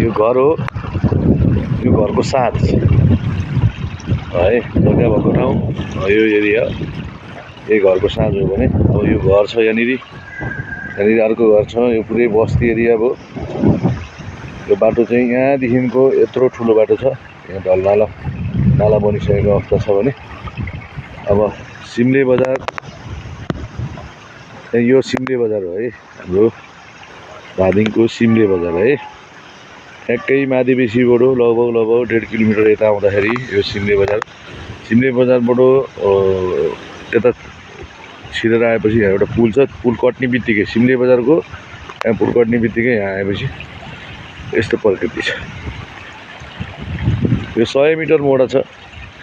यो घर हो, यो घरको साँझ है, जग्गा भएको ठाउँ यो एरिया, यही घरको साँझ हो भने अब यो घर छ यहाँनिर अर्को घर छ, यो पुरै बस्ती एरिया भयो। यो बाटो चाहिँ यहाँदेखिको यत्रो ठुलो बाटो छ, यहाँ ढल नाला बनिसकेको अवस्था छ भने अब सिमले बजार, यो सिमले बजार हो है, हाम्रो धादिङको सिमले बजार है। ठ्याक्कै माधिबेसीबाट लगभग 1.5 किलोमिटर यता आउँदाखेरि यो सिमले बजारबाट यता छिरेर आएपछि यहाँ एउटा पुल छ, पुल कट्ने बित्तिकै सिमले बजारको यहाँ पुल कट्ने बित्तिकै यहाँ आएपछि यस्तो प्रकृति छ। यो 100 मिटर मोडा छ,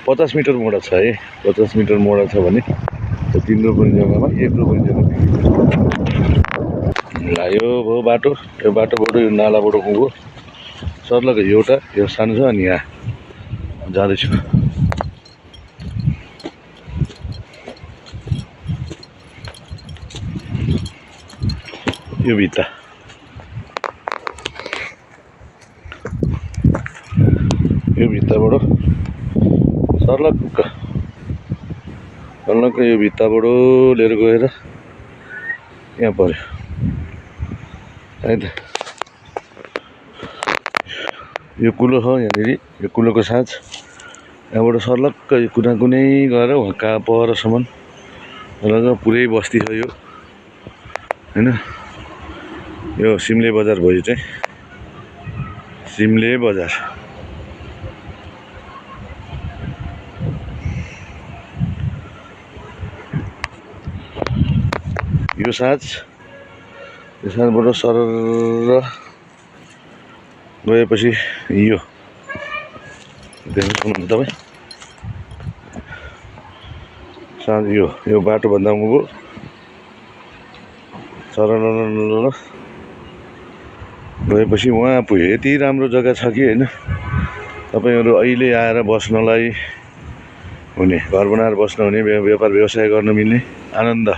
50 मिटर मोडा छ है। 50 मिटर मोडा छ भने 3 रोपनी जग्गामा 1 रोपनी जग्गा यो भयो बाटो। यो बाटोबाट यो नालाबाट गएको सर्लक एउटा यो सानो छ, अनि यहाँ जाँदैछु। यो भित्ता भित्ताबाट सर्लक्क यो भित्ताबाट लिएर गएर यहाँ पर्यो है त। यो कुलो छ यहाँनिर, यो कुलोको साँझ यहाँबाट सर्लक्क यो कुनै गएर वहाँ कहाँ परसम्म र पुरै बस्ती छ यो हैन। यो सिमले बजार भयो चाहिँ, सिमले बजार। यो साँझबाट सरर गएपछि यो देख्नु सक्नुहुन्छ तपाईँ, साँझ यो बाटोभन्दा उँभो सरर गएपछि उहाँ पुग्यो। यति राम्रो जग्गा छ कि होइन, तपाईँहरू अहिले आएर बस्नलाई हुने, घर बनाएर बस्न हुने, व्यापार व्यवसाय गर्न मिल्ने, आनन्द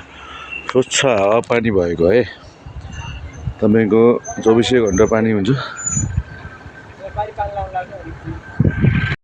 स्वच्छ हावापानी भएको है। तपाईँको 24 घण्टा पानी हुन्छ।